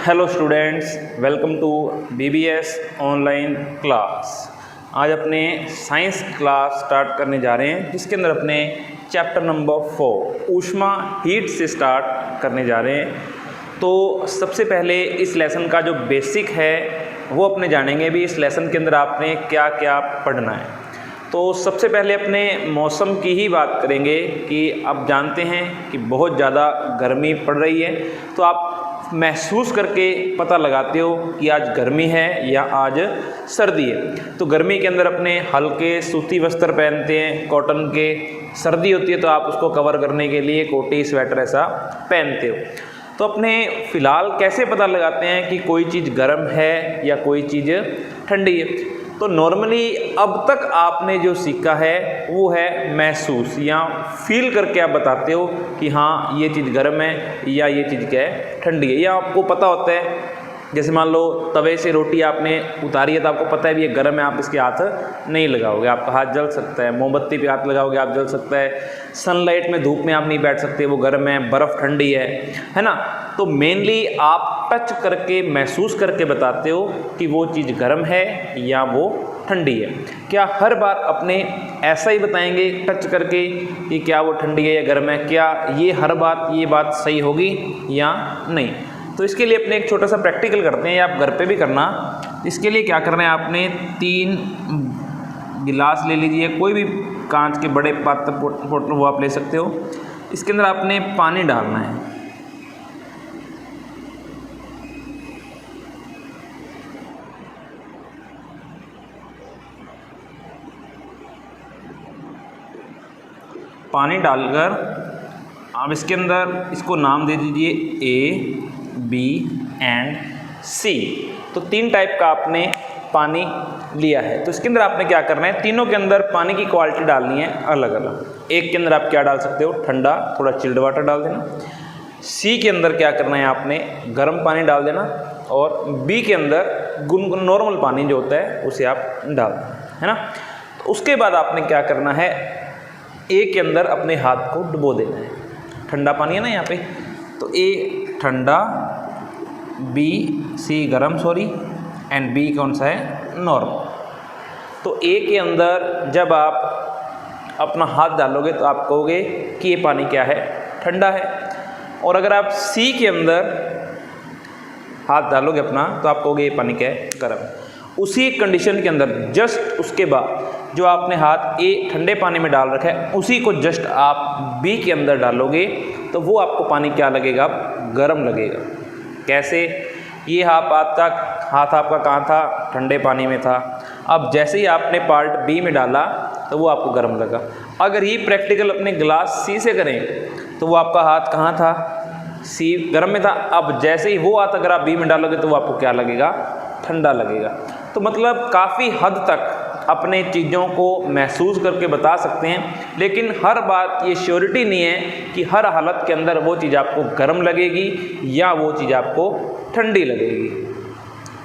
Hello students, welcome to BBS online class. आज अपने science class start करने जा रहे हैं, जिसके अंदर अपने चैप्टर नंबर 4 ऊष्मा हीट से स्टार्ट करने जा रहे हैं। तो सबसे पहले इस लेसन का जो बेसिक है वो अपने जानेंगे भी इस लेसन के अंदर आपने क्या क्या पढ़ना है। तो सबसे पहले अपने मौसम की ही बात करेंगे कि आप जानते हैं कि बहुत ज़्यादा गर्मी पड़ रही है, तो आप महसूस करके पता लगाते हो कि आज गर्मी है या आज सर्दी है। तो गर्मी के अंदर अपने हल्के सूती वस्त्र पहनते हैं, कॉटन के। सर्दी होती है तो आप उसको कवर करने के लिए कोटी स्वेटर ऐसा पहनते हो। तो अपने फ़िलहाल कैसे पता लगाते हैं कि कोई चीज़ गर्म है या कोई चीज़ ठंडी है? तो नॉर्मली अब तक आपने जो सीखा है वो है महसूस या फील करके आप बताते हो कि हाँ ये चीज़ गर्म है या ये चीज़ क्या है, ठंडी है। या आपको पता होता है, जैसे मान लो तवे से रोटी आपने उतारी है तो आपको पता है भी ये गर्म है, आप इसके हाथ नहीं लगाओगे, आपका हाथ जल सकता है। मोमबत्ती पे हाथ लगाओगे आप जल सकता है। सनलाइट में धूप में आप नहीं बैठ सकते, वो गर्म है। बर्फ़ ठंडी है ना। तो मेनली आप टच करके महसूस करके बताते हो कि वो चीज़ गर्म है या वो ठंडी है। क्या हर बार अपने ऐसा ही बताएंगे टच करके कि क्या वो ठंडी है या गर्म है? क्या ये हर बात ये बात सही होगी या नहीं? तो इसके लिए अपने एक छोटा सा प्रैक्टिकल करते हैं, या आप घर पे भी करना। इसके लिए क्या करना है, आपने 3 गिलास ले लीजिए, कोई भी कांच के बड़े पात्र वो आप ले सकते हो। इसके अंदर आपने पानी डालना है। पानी डालकर आप इसके अंदर इसको नाम दे दीजिए A, B एंड C। तो 3 टाइप का आपने पानी लिया है। तो इसके अंदर आपने क्या करना है, तीनों के अंदर पानी की क्वालिटी डालनी है अलग अलग। एक के अंदर आप क्या डाल सकते हो, ठंडा थोड़ा चिल्ड वाटर डाल देना। C के अंदर क्या करना है, आपने गर्म पानी डाल देना। और B के अंदर गुनगुन नॉर्मल पानी जो होता है उसे आप डाल देना, है ना। तो उसके बाद आपने क्या करना है, A के अंदर अपने हाथ को डुबो देना है। ठंडा पानी है ना यहाँ पे, तो A ठंडा, C गरम एंड B कौन सा है, नॉर्मल। तो A के अंदर जब आप अपना हाथ डालोगे तो आप कहोगे कि ये पानी क्या है, ठंडा है। और अगर आप C के अंदर हाथ डालोगे अपना तो आप कहोगे ये पानी क्या है, गर्म। उसी कंडीशन के अंदर जस्ट उसके बाद जो आपने हाथ A ठंडे पानी में डाल रखा है उसी को जस्ट आप B के अंदर डालोगे तो वो आपको पानी क्या लगेगा, गर्म लगेगा। कैसे? ये हाथ आपका कहाँ था, ठंडे पानी में था। अब जैसे ही आपने पार्ट B में डाला तो वो आपको गर्म लगा। अगर ये प्रैक्टिकल अपने गिलास C से करें तो वो आपका हाथ कहाँ था, C गर्म में था। अब जैसे ही वो हाथ अगर आप B में डालोगे तो वो आपको क्या लगेगा, ठंडा लगेगा। तो मतलब काफ़ी हद तक अपने चीज़ों को महसूस करके बता सकते हैं, लेकिन हर बात ये श्योरिटी नहीं है कि हर हालत के अंदर वो चीज़ आपको गर्म लगेगी या वो चीज़ आपको ठंडी लगेगी।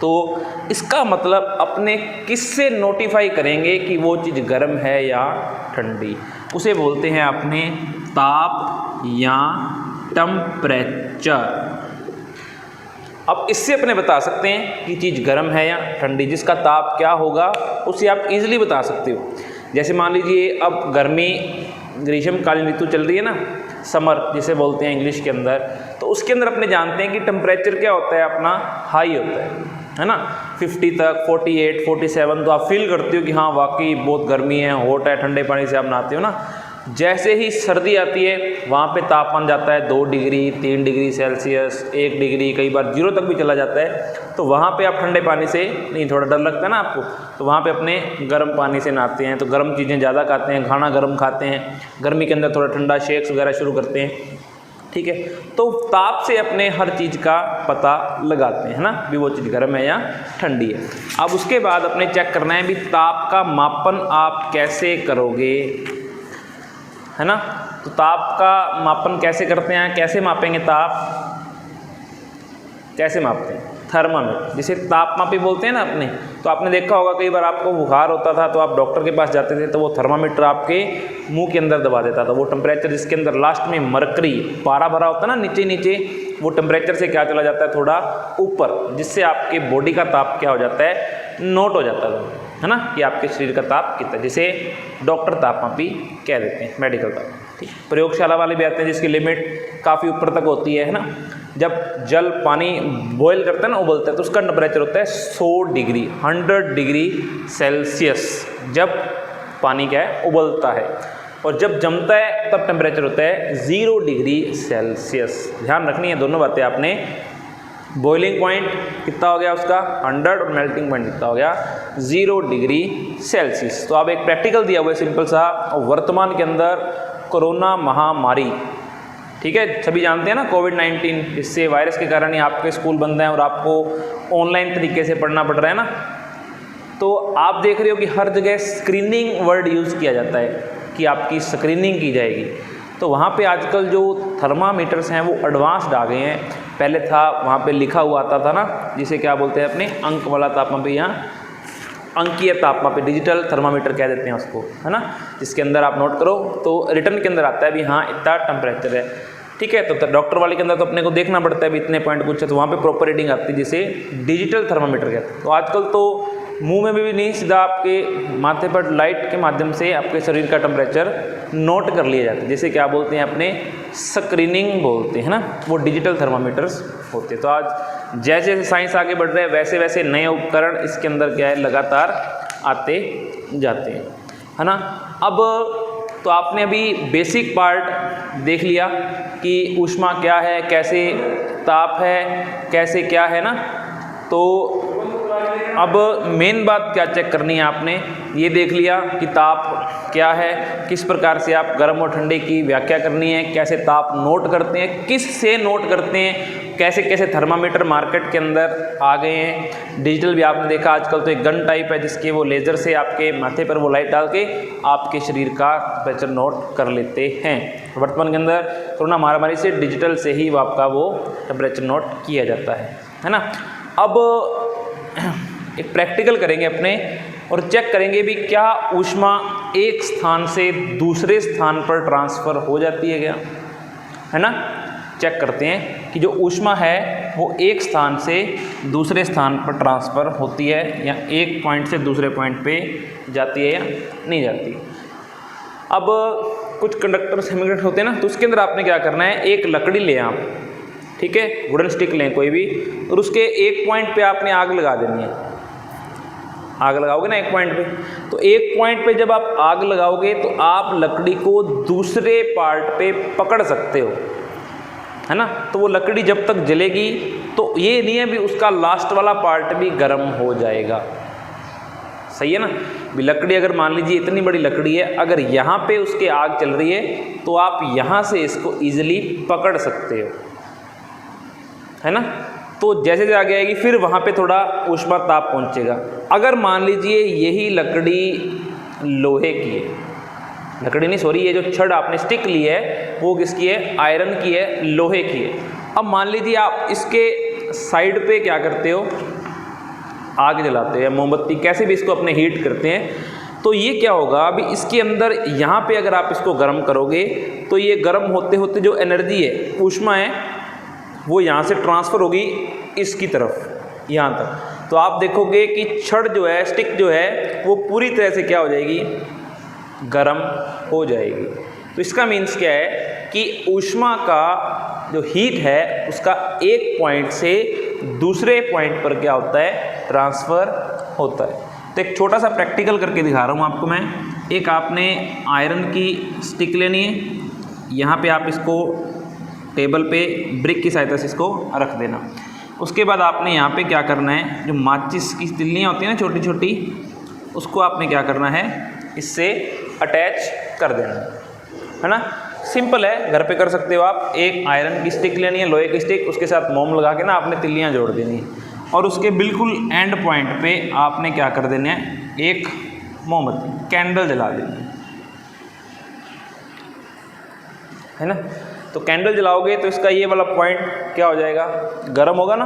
तो इसका मतलब अपने किससे नोटिफाई करेंगे कि वो चीज़ गर्म है या ठंडी? उसे बोलते हैं अपने ताप या टेम्परेचर। अब इससे अपने बता सकते हैं कि चीज़ गर्म है या ठंडी। जिसका ताप क्या होगा उसे आप इजीली बता सकते हो। जैसे मान लीजिए अब गर्मी ग्रीष्मकालीन ऋतु चल रही है ना, समर जिसे बोलते हैं इंग्लिश के अंदर, तो उसके अंदर अपने जानते हैं कि टेम्परेचर क्या होता है, अपना हाई होता है ना। 50 तक 48, 47 तो आप फील करते हो कि हाँ वाकई बहुत गर्मी है, हॉट है, ठंडे पानी से आप नहाते हो ना। जैसे ही सर्दी आती है वहाँ पे तापमान जाता है 2 डिग्री 3 डिग्री सेल्सियस, 1 डिग्री, कई बार 0 तक भी चला जाता है। तो वहाँ पे आप ठंडे पानी से नहीं, थोड़ा डर लगता है ना आपको, तो वहाँ पे अपने गर्म पानी से नहाते हैं। तो गर्म चीज़ें ज़्यादा खाते हैं, खाना गर्म खाते हैं, गर्मी के अंदर थोड़ा ठंडा शेक्स वगैरह शुरू करते हैं, ठीक है। तो ताप से अपने हर चीज़ का पता लगाते हैं ना, भी वो चीज़ गर्म है या ठंडी है। अब उसके बाद अपने चेक करना है भी ताप का मापन आप कैसे करोगे, है ना। तो ताप का मापन कैसे करते हैं, कैसे मापेंगे ताप, कैसे मापते हैं, थर्मामीटर, जिसे तापमापी बोलते हैं ना अपने। तो आपने देखा होगा कई बार आपको बुखार होता था तो आप डॉक्टर के पास जाते थे तो वो थर्मामीटर आपके मुंह के अंदर दबा देता था। वो टेम्परेचर जिसके अंदर लास्ट में मरकरी पारा भरा होता है ना नीचे नीचे, वो टेम्परेचर से क्या चला जाता है थोड़ा ऊपर, जिससे आपके बॉडी का ताप क्या हो जाता है, नोट हो जाता है ना, कि आपके शरीर का ताप कितना, जिसे डॉक्टर तापमापी कह देते हैं, मेडिकल ताप। ठीक, प्रयोगशाला वाले भी आते हैं जिसकी लिमिट काफ़ी ऊपर तक होती है ना। जब जल पानी बॉयल करते हैं ना, उबलता है, तो उसका टेम्परेचर होता है 100 डिग्री 100 डिग्री सेल्सियस, जब पानी क्या है उबलता है। और जब जमता है तब टेम्परेचर होता है 0 डिग्री सेल्सियस। ध्यान रखनी है दोनों बातें आपने। बॉइलिंग पॉइंट कितना हो गया उसका 100 और मेल्टिंग पॉइंट कितना हो गया 0 डिग्री सेल्सियस। तो अब एक प्रैक्टिकल दिया हुआ है सिंपल सा, वर्तमान के अंदर कोरोना महामारी, ठीक है, सभी जानते हैं ना कोविड-19, इससे वायरस के कारण ही आपके स्कूल बंद हैं और आपको ऑनलाइन तरीके से पढ़ना पड़ रहा है ना। तो आप देख रहे हो कि हर जगह स्क्रीनिंग वर्ड यूज़ किया जाता है कि आपकी स्क्रीनिंग की जाएगी। तो वहाँ पे आजकल जो थर्मामीटर्स हैं वो एडवांस्ड आ गए हैं। पहले था वहाँ पे लिखा हुआ आता था ना, जिसे क्या बोलते हैं अपने अंक वाला तापमापी, यहाँ अंकीय तापमापी, डिजिटल थर्मामीटर कह देते हैं उसको, है ना, जिसके अंदर आप नोट करो तो रिटर्न के अंदर आता है भी हाँ इतना टेम्परेचर है। ठीक है, तो डॉक्टर वाले के अंदर तो अपने को देखना पड़ता है भी इतने पॉइंट कुछ है, तो वहाँ पे प्रॉपर रीडिंग आती है जिसे डिजिटल थर्मामीटर कहते हैं। तो आजकल तो मुंह में भी नहीं, सीधा आपके माथे पर लाइट के माध्यम से आपके शरीर का टेम्परेचर नोट कर लिया जाता है, जिसे क्या बोलते हैं अपने स्क्रीनिंग बोलते हैं ना, वो डिजिटल थर्मामीटर्स होते हैं। तो आज जैसे जैसे साइंस आगे बढ़ रहा है वैसे वैसे नए उपकरण इसके अंदर क्या है लगातार आते जाते हैं, है ना। अब तो आपने अभी बेसिक पार्ट देख लिया कि ऊष्मा क्या है, कैसे ताप है, कैसे क्या है ना। तो अब मेन बात क्या चेक करनी है आपने, ये देख लिया कि ताप क्या है, किस प्रकार से आप गर्म और ठंडे की व्याख्या करनी है, कैसे ताप नोट करते हैं, किस से नोट करते हैं, कैसे कैसे थर्मामीटर मार्केट के अंदर आ गए हैं। डिजिटल भी आपने देखा आजकल तो एक गन टाइप है जिसके वो लेज़र से आपके माथे पर वो लाइट डाल के आपके शरीर का टेम्परेचर नोट कर लेते हैं। वर्तमान के अंदर कोरोना महामारी से डिजिटल से ही आपका वो टेम्परेचर नोट किया जाता है ना। अब एक प्रैक्टिकल करेंगे अपने और चेक करेंगे भी क्या ऊष्मा एक स्थान से दूसरे स्थान पर ट्रांसफ़र हो जाती है क्या, है ना। चेक करते हैं कि जो ऊष्मा है वो एक स्थान से दूसरे स्थान पर ट्रांसफ़र होती है या एक पॉइंट से दूसरे पॉइंट पे जाती है या नहीं जाती। अब कुछ कंडक्टर सेमीकंडक्टर होते हैं ना, तो उसके अंदर आपने क्या करना है, एक लकड़ी लें आप, ठीक है, वुडन स्टिक लें कोई भी, और उसके एक पॉइंट पे आपने आग लगा देनी है। आग लगाओगे ना एक पॉइंट पे, तो एक पॉइंट पे जब आप आग लगाओगे तो आप लकड़ी को दूसरे पार्ट पे पकड़ सकते हो, है ना। तो वो लकड़ी जब तक जलेगी तो ये नहीं है भी उसका लास्ट वाला पार्ट भी गर्म हो जाएगा, सही है ना। भी लकड़ी अगर मान लीजिए इतनी बड़ी लकड़ी है, अगर यहाँ पे उसके आग चल रही है तो आप यहाँ से इसको ईजिली पकड़ सकते हो, है ना। तो जैसे जैसे आगे आएगी फिर वहाँ पे थोड़ा ऊष्मा ताप पहुँचेगा। अगर मान लीजिए यही लकड़ी लोहे की है, लकड़ी नहीं सॉरी, ये जो छड़ आपने स्टिक ली है वो किसकी है, आयरन की है, लोहे की है। अब मान लीजिए आप इसके साइड पे क्या करते हो, आग जलाते हो या मोमबत्ती, कैसे भी इसको अपने हीट करते हैं, तो ये क्या होगा, अभी इसके अंदर यहाँ पे अगर आप इसको गर्म करोगे तो ये गर्म होते होते जो एनर्जी है, ऊष्मा है, वो यहाँ से ट्रांसफ़र होगी इसकी तरफ यहाँ तक। तो आप देखोगे कि छड़ जो है, स्टिक जो है, वो पूरी तरह से क्या हो जाएगी, गर्म हो जाएगी। तो इसका मीन्स क्या है कि ऊष्मा का जो हीट है उसका एक पॉइंट से दूसरे पॉइंट पर क्या होता है, ट्रांसफ़र होता है। तो एक छोटा सा प्रैक्टिकल करके दिखा रहा हूँ आपको मैं। एक आपने आयरन की स्टिक लेनी है, यहाँ पे आप इसको टेबल पे ब्रिक की सहायता से इसको रख देना। उसके बाद आपने यहाँ पे क्या करना है, जो माचिस की तिल्लियाँ होती हैं ना छोटी छोटी, उसको आपने क्या करना है, इससे अटैच कर देना, है ना। सिंपल है, घर पे कर सकते हो आप। एक आयरन की स्टिक लेनी है, लोहे की स्टिक, उसके साथ मोम लगा के ना आपने तिल्लियाँ जोड़ देनी है, और उसके बिल्कुल एंड पॉइंट पे आपने क्या कर देना है, एक मोमबत्ती कैंडल जला देनी है ना। तो कैंडल जलाओगे तो इसका ये वाला पॉइंट क्या हो जाएगा, गर्म होगा ना।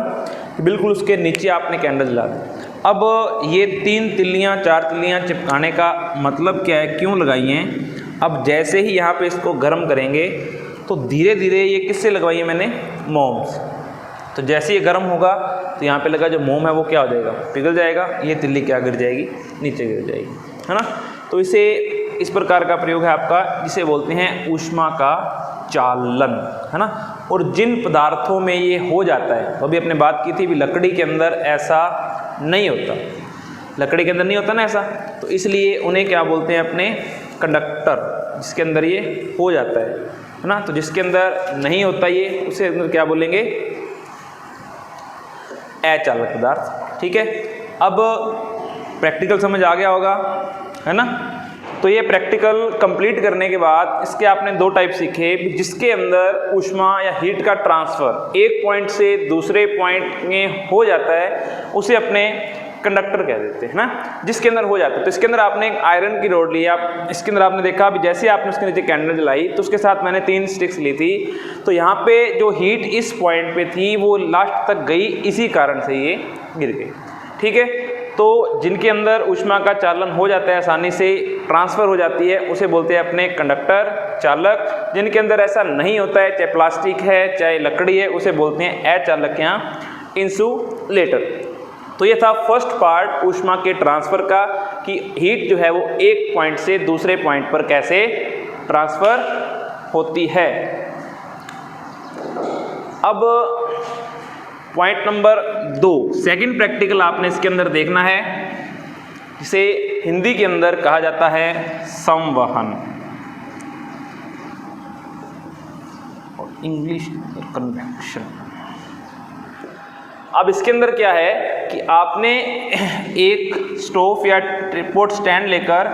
बिल्कुल उसके नीचे आपने कैंडल जला दी। अब ये 3 तिल्लियाँ 4 तिल्लियाँ चिपकाने का मतलब क्या है, क्यों लगाई हैं। अब जैसे ही यहाँ पे इसको गर्म करेंगे तो धीरे धीरे ये किससे लगवाई है मैंने, मोम से। तो जैसे ये गर्म होगा तो यहाँ पे लगा जो मोम है वो क्या हो जाएगा, पिघल जाएगा, ये तिल्ली क्या गिर जाएगी, नीचे गिर जाएगी, है ना। तो इसे इस प्रकार का प्रयोग है आपका, जिसे बोलते हैं ऊष्मा का चालन, है ना। और जिन पदार्थों में ये हो जाता है, तो अभी अपने बात की थी भी लकड़ी के अंदर ऐसा नहीं होता, लकड़ी के अंदर नहीं होता ना ऐसा, तो इसलिए उन्हें क्या बोलते हैं अपने कंडक्टर, जिसके अंदर ये हो जाता है ना। तो जिसके अंदर नहीं होता ये, उसे अंदर क्या बोलेंगे, अचालक पदार्थ। ठीक है, अब प्रैक्टिकल समझ आ गया होगा, है ना। तो ये प्रैक्टिकल कंप्लीट करने के बाद इसके आपने दो टाइप सीखे, जिसके अंदर ऊष्मा या हीट का ट्रांसफर एक पॉइंट से दूसरे पॉइंट में हो जाता है, उसे अपने कंडक्टर कह देते हैं ना, जिसके अंदर हो जाता है। तो इसके अंदर आपने एक आयरन की रॉड ली, आप इसके अंदर आपने देखा अभी जैसे आपने उसके नीचे कैंडल जलाई तो उसके साथ मैंने 3 स्टिक्स ली थी, तो यहाँ पे जो हीट इस पॉइंट पे थी वो लास्ट तक गई, इसी कारण से ये गिर गई। ठीक है, तो जिनके अंदर ऊष्मा का चालन हो जाता है, आसानी से ट्रांसफर हो जाती है, उसे बोलते हैं अपने कंडक्टर, चालक। जिनके अंदर ऐसा नहीं होता है, चाहे प्लास्टिक है चाहे लकड़ी है, उसे बोलते हैं अचालक या इंसुलेटर। तो ये था फर्स्ट पार्ट ऊष्मा के ट्रांसफर का, कि हीट जो है वो एक पॉइंट से दूसरे पॉइंट पर कैसे ट्रांसफर होती है। अब पॉइंट नंबर 2, सेकंड प्रैक्टिकल आपने इसके अंदर देखना है, जिसे हिंदी के अंदर कहा जाता है संवहन, और इंग्लिश कन्वेक्शन। अब इसके अंदर क्या है कि आपने एक स्टोव या ट्रिपॉड स्टैंड लेकर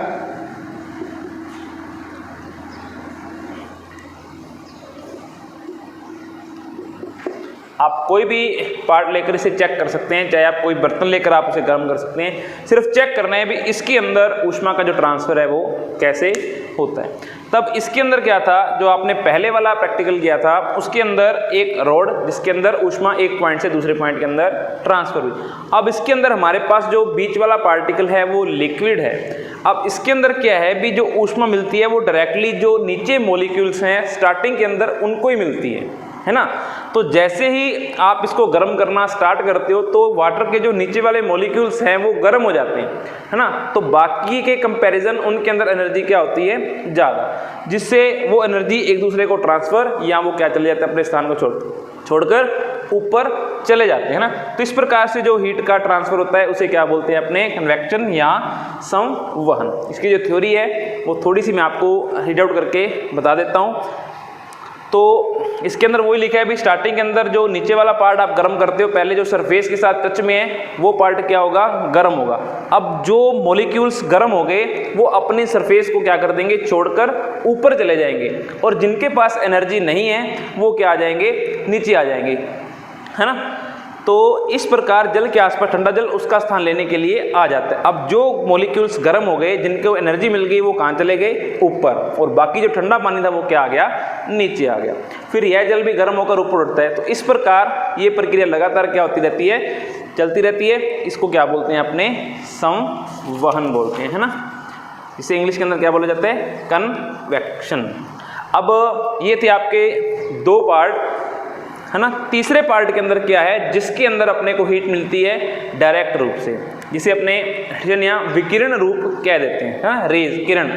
आप कोई भी पार्ट लेकर इसे चेक कर सकते हैं, चाहे आप कोई बर्तन लेकर आप उसे गर्म कर सकते हैं। सिर्फ चेक करना है भी इसके अंदर ऊष्मा का जो ट्रांसफर है वो कैसे होता है। तब इसके अंदर क्या था, जो आपने पहले वाला प्रैक्टिकल किया था, उसके अंदर एक रॉड जिसके अंदर ऊष्मा एक पॉइंट से दूसरे पॉइंट के अंदर ट्रांसफर हुई। अब इसके अंदर हमारे पास जो बीच वाला पार्टिकल है वो लिक्विड है। अब इसके अंदर क्या है भी जो ऊष्मा मिलती है वो डायरेक्टली जो नीचे मॉलिक्यूल्स हैं स्टार्टिंग के अंदर उनको ही मिलती है ना। तो जैसे ही आप इसको गर्म करना स्टार्ट करते हो तो वाटर के जो नीचे वाले मॉलिक्यूल्स हैं वो गर्म हो जाते हैं, है ना। तो बाकी के कंपैरिजन उनके अंदर एनर्जी क्या होती है, ज़्यादा, जिससे वो एनर्जी एक दूसरे को ट्रांसफर या वो क्या चले जाते हैं, अपने स्थान को छोड़कर ऊपर चले जाते हैं ना। तो इस प्रकार से जो हीट का ट्रांसफर होता है उसे क्या बोलते हैं अपने, कन्वेक्शन या संवहन। इसकी जो थ्योरी है वो थोड़ी सी मैं आपको रीड आउट करके बता देता हूँ। तो इसके अंदर वही लिखा है भी स्टार्टिंग के अंदर जो नीचे वाला पार्ट आप गर्म करते हो, पहले जो सरफेस के साथ टच में है वो पार्ट क्या होगा, गर्म होगा। अब जो मॉलिक्यूल्स गर्म हो गए वो अपनी सरफेस को क्या कर देंगे, छोड़कर ऊपर चले जाएंगे, और जिनके पास एनर्जी नहीं है वो क्या आ जाएंगे, नीचे आ जाएंगे, है ना। तो इस प्रकार जल के आसपास ठंडा जल उसका स्थान लेने के लिए आ जाता है। अब जो मॉलिक्यूल्स गर्म हो गए, जिनको एनर्जी मिल गई, वो कहाँ चले गए, ऊपर, और बाकी जो ठंडा पानी था वो क्या आ गया, नीचे आ गया। फिर यह जल भी गर्म होकर ऊपर उठता है। तो इस प्रकार ये प्रक्रिया लगातार क्या होती रहती है, चलती रहती है। इसको क्या बोलते हैं अपने, संवहन बोलते हैं, है ना। इसे इंग्लिश के अंदर क्या बोला जाता है, कन्वेक्शन। अब ये थे आपके 2 पार्ट, है ना। तीसरे पार्ट के अंदर क्या है, जिसके अंदर अपने को हीट मिलती है डायरेक्ट रूप से, जिसे अपने या विकिरण रूप कह देते हैं, हाँ, रेज, किरण।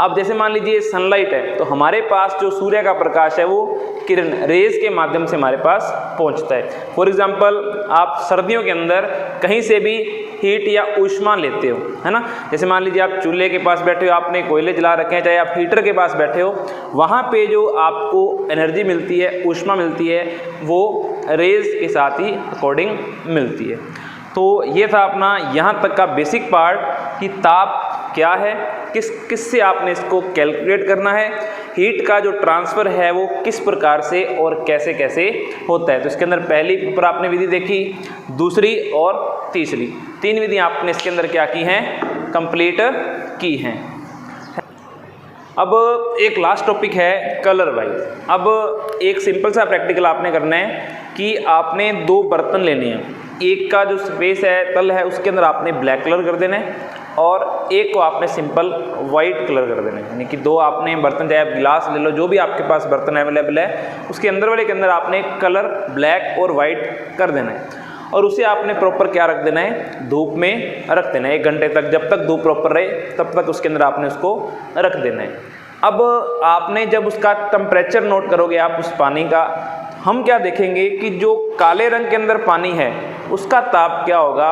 अब जैसे मान लीजिए सनलाइट है, तो हमारे पास जो सूर्य का प्रकाश है वो किरण, रेज के माध्यम से हमारे पास पहुंचता है। फॉर एग्जांपल आप सर्दियों के अंदर कहीं से भी हीट या ऊष्मा लेते हो, है ना। जैसे मान लीजिए आप चूल्हे के पास बैठे हो, आपने कोयले जला रखे हैं, चाहे आप हीटर के पास बैठे हो, वहाँ पे जो आपको एनर्जी मिलती है, ऊष्मा मिलती है, वो रेज के साथ ही अकॉर्डिंग मिलती है। तो ये था अपना यहाँ तक का बेसिक पार्ट कि ताप क्या है, किससे आपने इसको कैलकुलेट करना है, हीट का जो ट्रांसफ़र है वो किस प्रकार से और कैसे कैसे होता है। तो इसके अंदर पहली ऊपर आपने विधि देखी, दूसरी और तीसरी, 3 विधियाँ आपने इसके अंदर क्या की हैं, कंप्लीट की हैं। अब एक लास्ट टॉपिक है कलर वाइज। अब एक सिंपल सा प्रैक्टिकल आपने करना है कि आपने 2 बर्तन लेने हैं, एक का जो स्पेस है, तल है, उसके अंदर आपने ब्लैक कलर कर देना है, और एक को आपने सिंपल वाइट कलर कर देना है। यानी कि दो आपने बर्तन, चाहे आप गिलास ले लो, जो भी आपके पास बर्तन अवेलेबल है, उसके अंदर वाले के अंदर आपने कलर ब्लैक और वाइट कर देना है और उसे आपने प्रॉपर क्या रख देना है, धूप में रख देना है 1 घंटे तक। जब तक धूप प्रॉपर रहे तब तक उसके अंदर आपने उसको रख देना है। अब आपने जब उसका टेम्परेचर नोट करोगे आप उस पानी का, हम क्या देखेंगे कि जो काले रंग के अंदर पानी है उसका ताप क्या होगा,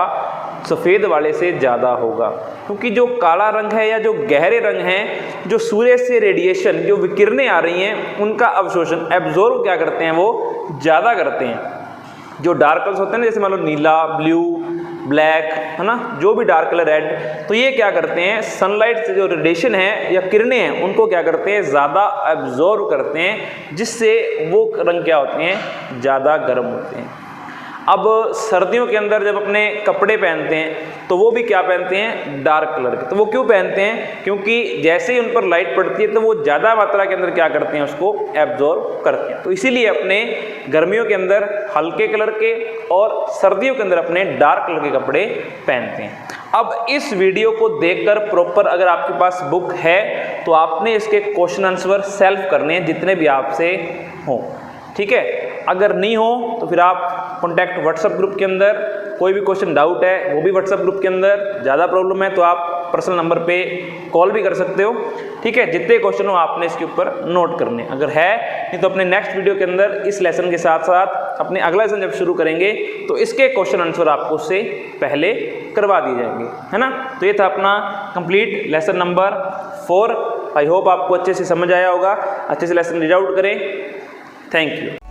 सफ़ेद वाले से ज़्यादा होगा। क्योंकि जो काला रंग है या जो गहरे रंग हैं, जो सूर्य से रेडिएशन, जो विकिरणें आ रही हैं, उनका अवशोषण, एब्जॉर्ब क्या करते हैं, वो ज़्यादा करते हैं। जो डार्क कलर्स होते हैं ना, जैसे मान लो नीला, ब्लू, ब्लैक, है ना, जो भी डार्क कलर, रेड, तो ये क्या करते हैं, सनलाइट से जो रेडिएशन है या किरणें हैं उनको क्या करते हैं, ज़्यादा एब्जॉर्ब करते हैं, जिससे वो रंग क्या होते हैं, ज़्यादा गर्म होते हैं। अब सर्दियों के अंदर जब अपने कपड़े पहनते हैं तो वो भी क्या पहनते हैं, डार्क कलर के। तो वो क्यों पहनते हैं, क्योंकि जैसे ही उन पर लाइट पड़ती है तो वो ज़्यादा मात्रा के अंदर क्या करते हैं, उसको एब्जॉर्ब करते हैं। तो इसीलिए अपने गर्मियों के अंदर हल्के कलर के और सर्दियों के अंदर अपने डार्क कलर के कपड़े पहनते हैं। अब इस वीडियो को देखकर प्रॉपर अगर आपके पास बुक है तो आपने इसके क्वेश्चन आंसर सेल्फ करने हैं, जितने भी आपसे हों, ठीक है। अगर नहीं हो तो फिर आप कॉन्टैक्ट व्हाट्सएप ग्रुप के अंदर, कोई भी क्वेश्चन डाउट है वो भी व्हाट्सएप ग्रुप के अंदर, ज़्यादा प्रॉब्लम है तो आप पर्सनल नंबर पे कॉल भी कर सकते हो, ठीक है। जितने क्वेश्चन हो आपने इसके ऊपर नोट करने, अगर है नहीं तो अपने नेक्स्ट वीडियो के अंदर इस लेसन के साथ साथ अपने अगला लेसन जब शुरू करेंगे तो इसके क्वेश्चन आंसर आपको उससे पहले करवा दिए जाएंगे, है ना। तो ये था अपना complete lesson number 4। I hope आपको अच्छे से समझ आया होगा। अच्छे से लेसन रीड आउट करें। Thank you.